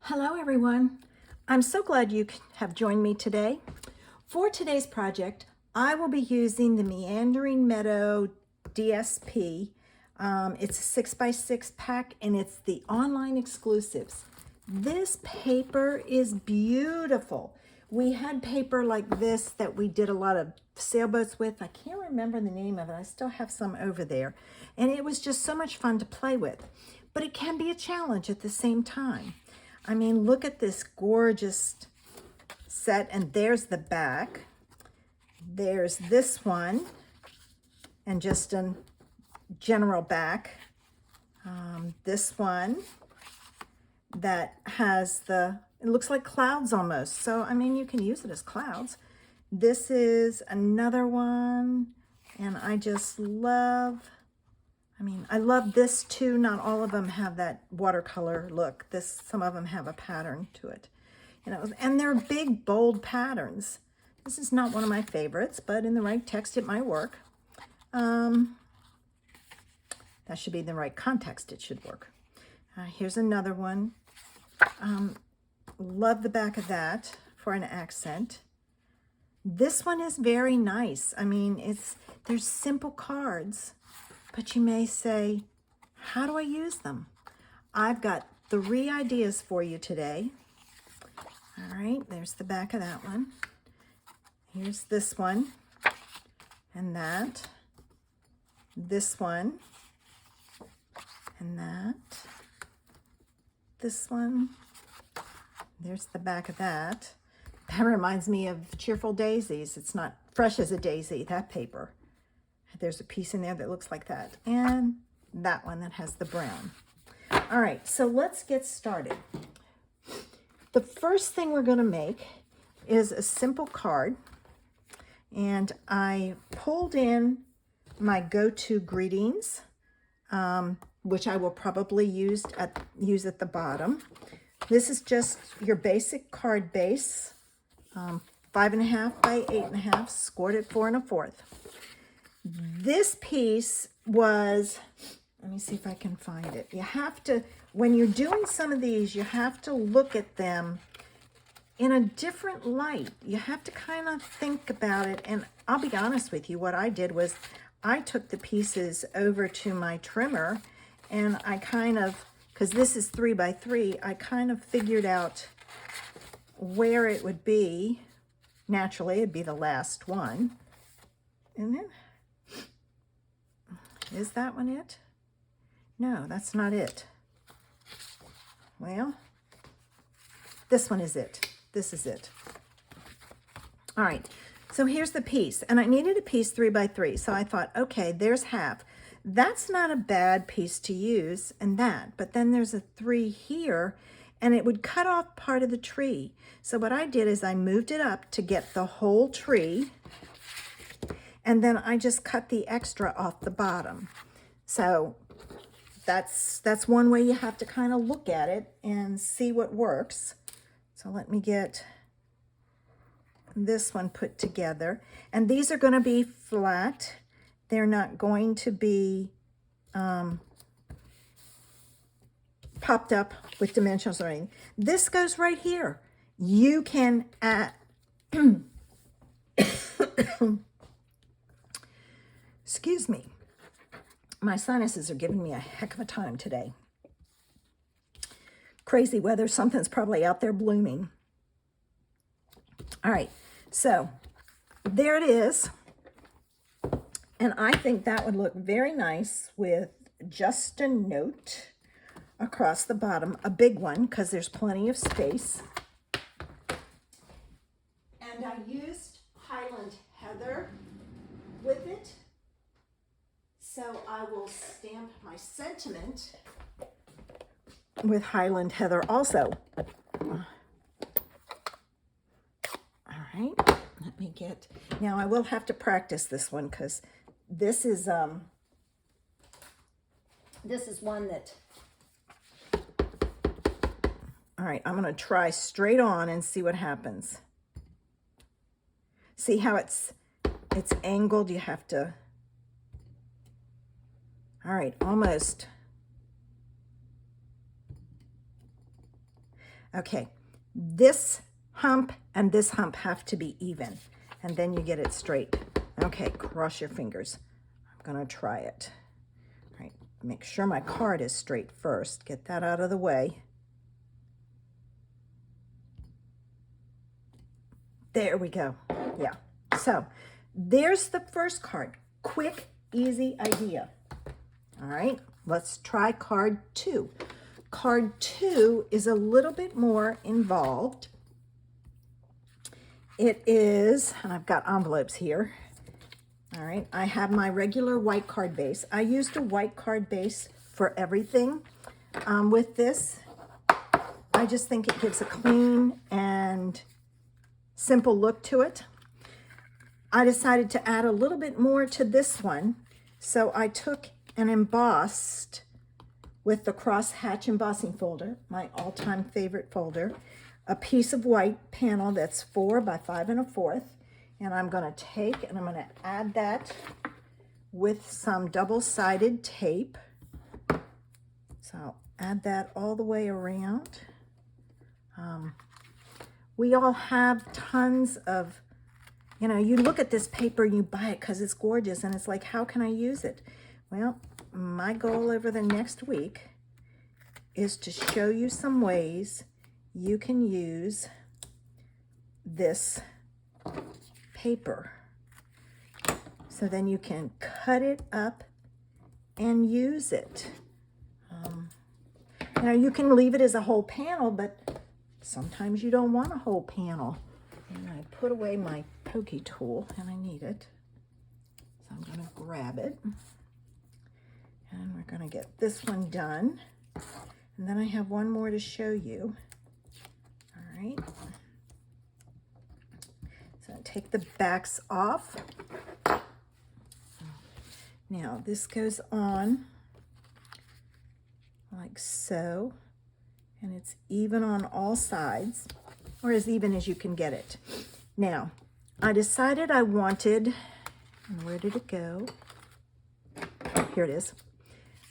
Hello everyone. I'm so glad you have joined me today. For today's project, I will be using the Meandering Meadow DSP. It's a 6x6 pack and it's the online exclusives. This paper is beautiful. We had paper like this that we did a lot of sailboats with. I can't remember the name of it. I still have some over there. And it was just so much fun to play with. But it can be a challenge at the same time. I mean, look at this gorgeous set, and there's the back. There's this one, and just a general back. This one that has it looks like clouds almost. So, I mean, you can use it as clouds. This is another one, and I just love, I love this too. Not all of them have that watercolor look. Some of them have a pattern to it, and they're big, bold patterns. This is not one of my favorites, but in the right text, it might work. That should be the right context. It should work. Here's another one. Love the back of that for an accent. This one is very nice. I mean, there's simple cards. But you may say, how do I use them? I've got 3 ideas for you today. All right, there's the back of that one. Here's this one and that. This one and that. This one. There's the back of that. That reminds me of Cheerful Daisies. It's not fresh as a daisy, that paper. There's a piece in there that looks like that. And that one that has the brown. All right, so let's get started. The first thing we're going to make is a simple card. And I pulled in my go-to greetings, which I will probably use at the bottom. This is just your basic card base, 5.5 by 8.5, scored at 4 1/4. This piece was, let me see if I can find it. You have to, when you're doing some of these, you have to look at them in a different light. You have to kind of think about it. And I'll be honest with you, what I did was I took the pieces over to my trimmer and I kind of, because this is 3 by 3, I kind of figured out where it would be. Naturally, it'd be the last one. And then, is that one it? No, that's not it. Well, this one is it. This is it. All right, so here's the piece. And I needed a piece 3 by 3. So I thought, okay, there's half. That's not a bad piece to use, and that. But then there's a 3 here, and it would cut off part of the tree. So what I did is I moved it up to get the whole tree. And then I just cut the extra off the bottom. So that's one way you have to kind of look at it and see what works. So let me get this one put together. And these are going to be flat. They're not going to be popped up with dimensionals or anything. This goes right here. You can add... Excuse me. My sinuses are giving me a heck of a time today. Crazy weather. Something's probably out there blooming. All right. So there it is. And I think that would look very nice with just a note across the bottom. A big one, because there's plenty of space. And I used Highland Heather with it. So I will stamp my sentiment with Highland Heather also. All right, let me get, now I will have to practice this one because this is one that, all right, I'm gonna try straight on and see what happens. See how it's angled? You have to, all right, almost. Okay, this hump and this hump have to be even, and then you get it straight. Okay, cross your fingers. I'm gonna try it. All right, make sure my card is straight first. Get that out of the way. There we go. Yeah, so there's the first card. Quick, easy idea. All right, let's try card 2. Card 2 is a little bit more involved. It is, and I've got envelopes here. All right, I have my regular white card base. I used a white card base for everything. With this, I just think it gives a clean and simple look to it. I decided to add a little bit more to this one, so I took and embossed with the crosshatch embossing folder, my all-time favorite folder, a piece of white panel that's 4 by 5 1/4, and I'm going to take and I'm going to add that with some double-sided tape. So I'll add that all the way around. We all have tons of, you know, you look at this paper, you buy it because it's gorgeous, and it's like, how can I use it? Well, my goal over the next week is to show you some ways you can use this paper. So then you can cut it up and use it. You know, you can leave it as a whole panel, but sometimes you don't want a whole panel. And I put away my pokey tool, and I need it. So I'm going to grab it. And we're going to get this one done. And then I have one more to show you. All right. So take the backs off. Now this goes on like so. And it's even on all sides, or as even as you can get it. Now, I decided I wanted, and where did it go? Oh, here it is.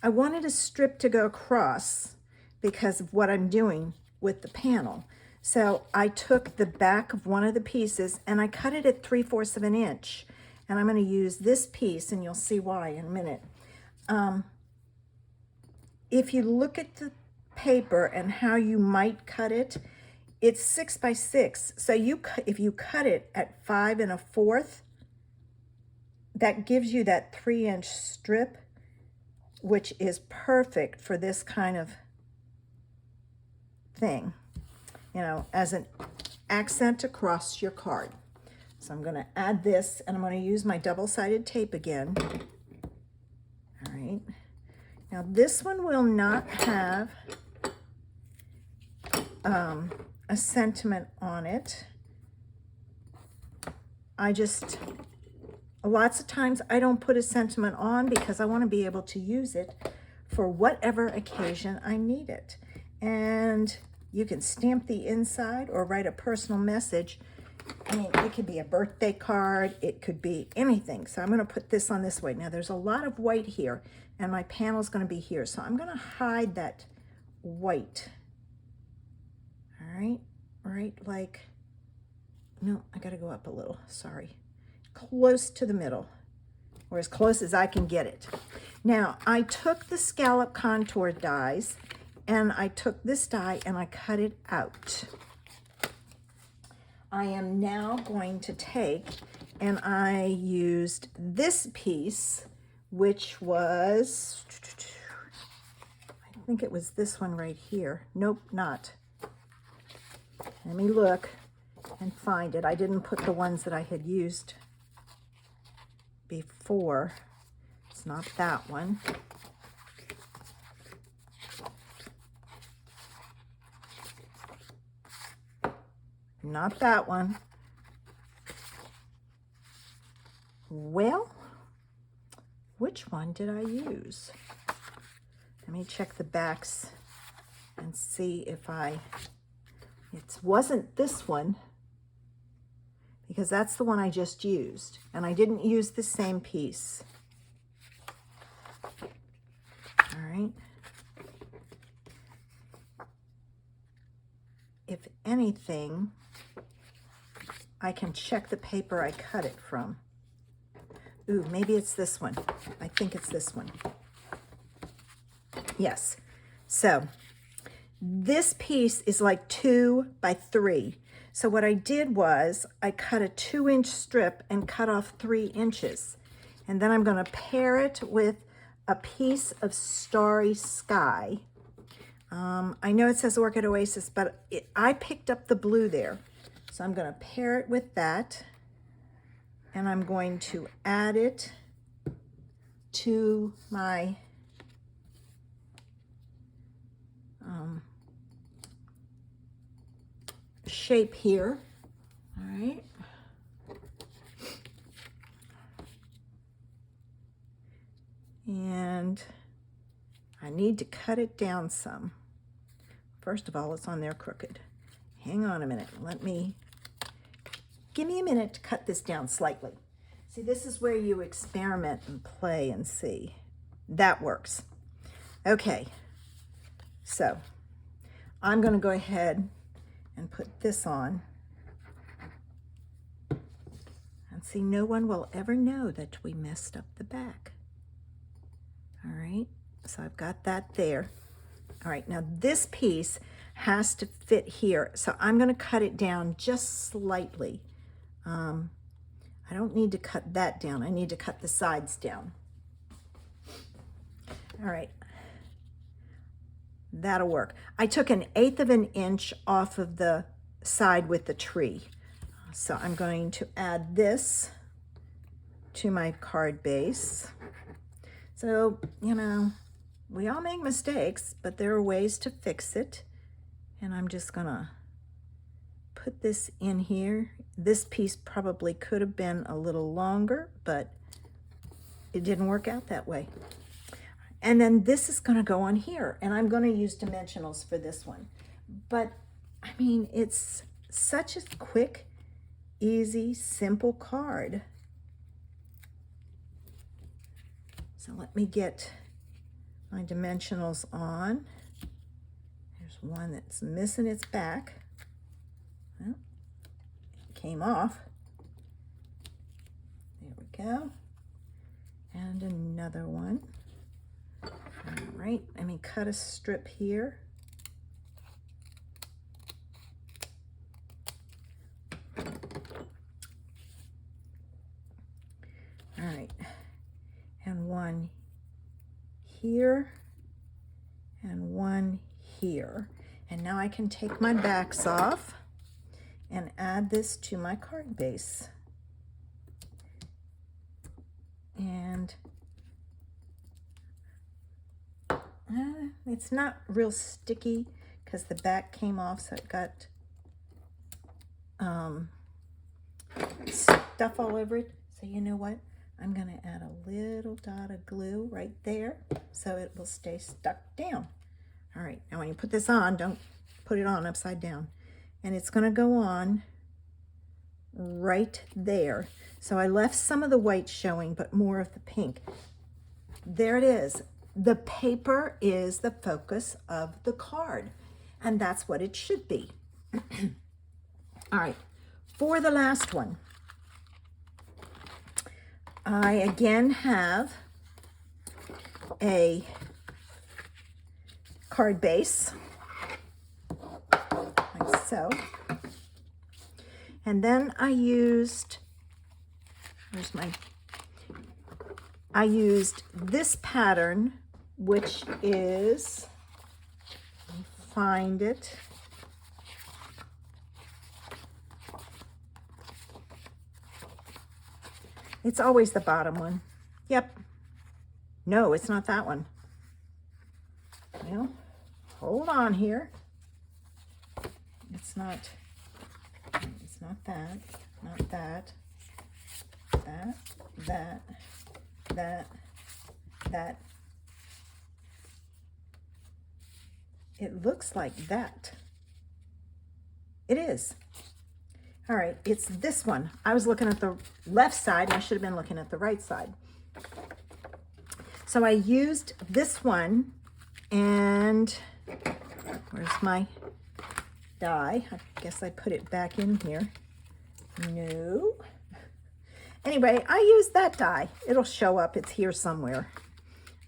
I wanted a strip to go across because of what I'm doing with the panel. So I took the back of one of the pieces and I cut it at 3/4 of an inch. And I'm going to use this piece, and you'll see why in a minute. If you look at the paper and how you might cut it, it's 6 by 6. So if you cut it at 5 1/4, that gives you that 3-inch strip, which is perfect for this kind of thing, you know, as an accent across your card. So I'm going to add this, and I'm going to use my double-sided tape again. All right. Now this one will not have a sentiment on it. Lots of times I don't put a sentiment on because I want to be able to use it for whatever occasion I need it. And you can stamp the inside or write a personal message. I mean, it could be a birthday card, it could be anything. So I'm going to put this on this way. Now there's a lot of white here, and my panel's going to be here. So I'm going to hide that white. All right, right, like, no, I got to go up a little, sorry. Close to the middle, or as close as I can get it. Now, I took the scallop contour dies, and I took this die and I cut it out. I am now going to take, and I used this piece, which was, I think it was this one right here. Nope, not. Let me look and find it. I didn't put the ones that I had used before. It's not that one. Not that one. Well, which one did I use? Let me check the backs and see if it wasn't this one, because that's the one I just used, and I didn't use the same piece. All right. anything, I can check the paper I cut it from. Ooh, maybe it's this one. I think it's this one. Yes. So this piece is like 2 by 3. So what I did was I cut a 2-inch strip and cut off 3 inches. And then I'm going to pair it with a piece of Starry Sky. I know it says Orchid Oasis, but I picked up the blue there. So I'm going to pair it with that. And I'm going to add it to my shape here. All right. And I need to cut it down some. First of all, it's on there crooked. Hang on a minute. Give me a minute to cut this down slightly. See, this is where you experiment and play and see. That works. Okay, so I'm going to go ahead and put this on. And see, no one will ever know that we messed up the back. All right, so I've got that there. All right, now this piece has to fit here, so I'm going to cut it down just slightly. I don't need to cut that down. I need to cut the sides down. All right, that'll work. I took 1/8 of an inch off of the side with the tree. So I'm going to add this to my card base. So, you know, we all make mistakes, but there are ways to fix it. And I'm just gonna put this in here. This piece probably could have been a little longer, but it didn't work out that way. And then this is gonna go on here, and I'm gonna use dimensionals for this one. But I mean, it's such a quick, easy, simple card. So let me get my dimensionals on. There's one that's missing its back. Well, it came off. There we go. And another one. All right, let me cut a strip here. All right, and one here and one here. And now I can take my backs off and add this to my card base. And it's not real sticky because the back came off, so it got stuff all over it. So you know what? I'm going to add a little dot of glue right there so it will stay stuck down. All right, now when you put this on, don't put it on upside down. And it's going to go on right there. So I left some of the white showing, but more of the pink. There it is. The paper is the focus of the card, and that's what it should be. All right, for the last one, I again have a card base, like so. And then I used, I used this pattern, which is, let me find it. It's always the bottom one. Yep. No, it's not that one. Well, hold on here. It's not that, not that, that. It looks like that. It is. All right, it's this one. I was looking at the left side, and I should have been looking at the right side. So I used this one, and where's my die. I guess I put it back in here. No. Anyway, I use that die. It'll show up. It's here somewhere.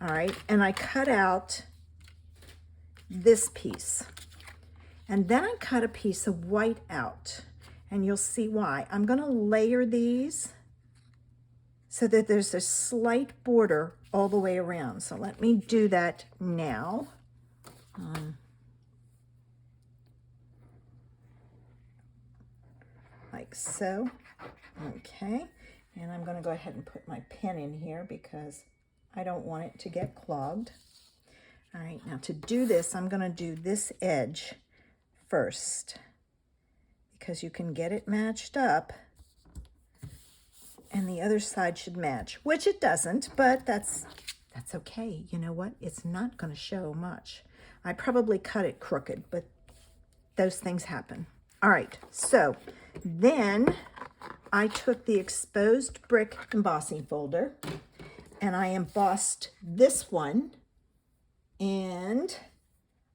All right, and I cut out this piece. And then I cut a piece of white out. And you'll see why. I'm going to layer these so that there's a slight border all the way around. So let me do that now. Like so. Okay. And I'm going to go ahead and put my pen in here because I don't want it to get clogged. All right, now to do this, I'm going to do this edge first because you can get it matched up and the other side should match, which it doesn't, but that's okay. You know what? It's not going to show much. I probably cut it crooked, but those things happen. All right, so then I took the exposed brick embossing folder and I embossed this one, and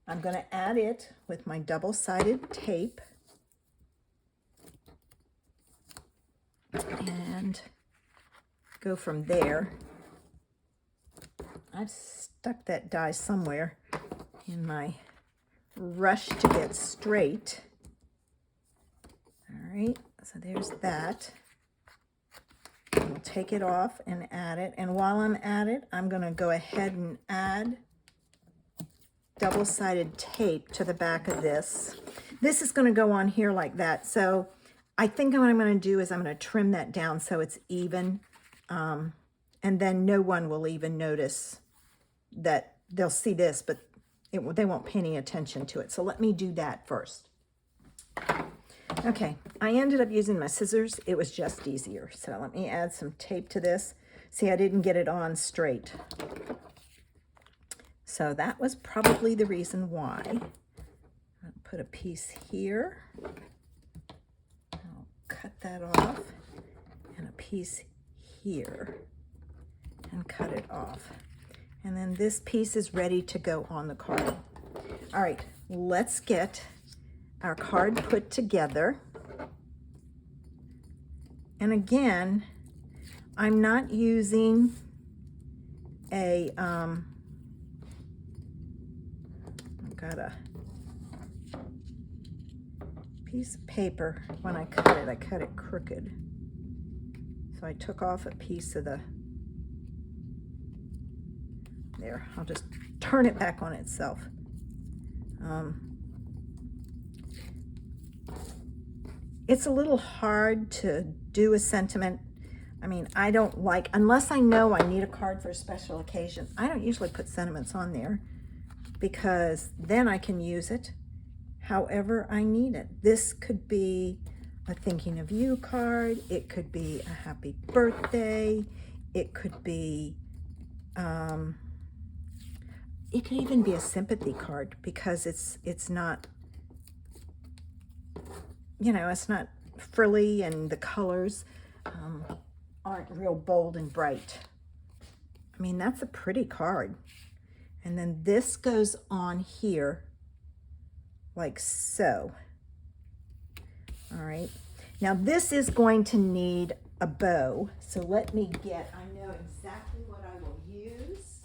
I'm going to add it with my double-sided tape and go from there. I've stuck that die somewhere in my rush to get straight. All right, so there's that. We'll take it off and add it. And while I'm at it, I'm going to go ahead and add double-sided tape to the back of this. This is going to go on here like that. So I think what I'm going to do is I'm going to trim that down so it's even. And then no one will even notice that. They'll see this, but they won't pay any attention to it. So let me do that first. Okay, I ended up using my scissors. It was just easier. So let me add some tape to this. See, I didn't get it on straight. So that was probably the reason why. I'll put a piece here. I'll cut that off. And a piece here. And cut it off. And then this piece is ready to go on the card. All right, let's get our card put together. And again, I'm not using a, I've got a piece of paper. When I cut it crooked. So I took off a piece of the, there, I'll just turn it back on itself. It's a little hard to do a sentiment. I mean, I don't like, unless I know I need a card for a special occasion, I don't usually put sentiments on there because then I can use it however I need it. This could be a thinking of you card. It could be a happy birthday. It could be, it could even be a sympathy card because it's not, you know, it's not frilly and the colors aren't real bold and bright. I mean, that's a pretty card. And then this goes on here like so. All right. Now this is going to need a bow. So let me get, I know exactly what I will use.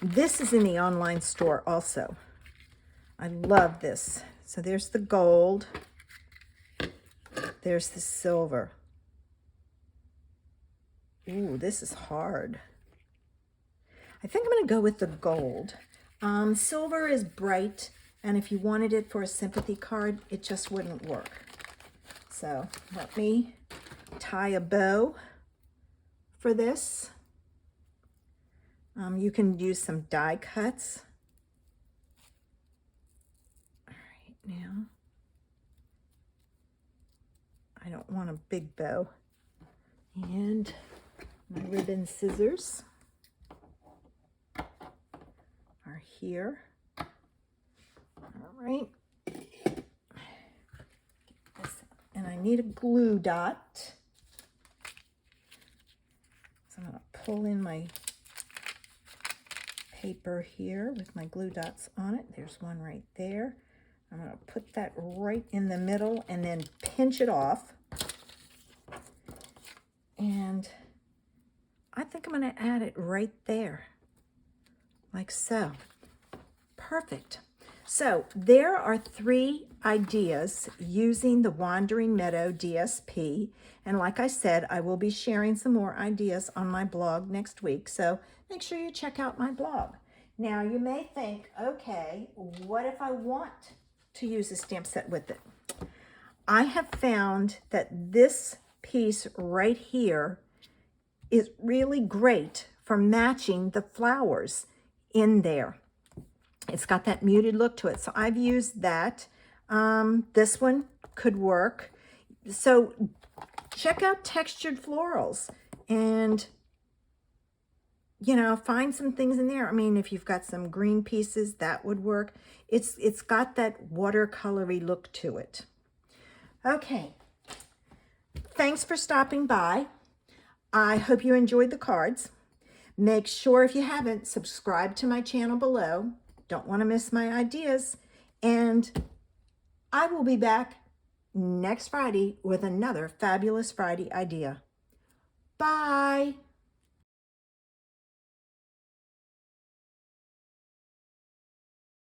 This is in the online store also. I love this. So there's the gold. There's the silver. Ooh, this is hard. I think I'm going to go with the gold. Silver is bright, and if you wanted it for a sympathy card, it just wouldn't work. So let me tie a bow for this. You can use some die cuts. All right, now I don't want a big bow. And my ribbon scissors are here. All right. And I need a glue dot. So I'm going to pull in my paper here with my glue dots on it. There's one right there. I'm going to put that right in the middle and then pinch it off. And I think I'm going to add it right there, like so. Perfect. So there are 3 ideas using the Wandering Meadow DSP. And like I said, I will be sharing some more ideas on my blog next week. So make sure you check out my blog. Now you may think, okay, what if I want to use a stamp set with it? I have found that this piece right here is really great for matching the flowers in there. It's got that muted look to it. So I've used that. This one could work. So check out Textured Florals and, you know, find some things in there. I mean, if you've got some green pieces, that would work. It's got that watercolory look to it. Okay. Thanks for stopping by. I hope you enjoyed the cards. Make sure, if you haven't, subscribe to my channel below. Don't want to miss my ideas. And I will be back next Friday with another Fabulous Friday idea. Bye.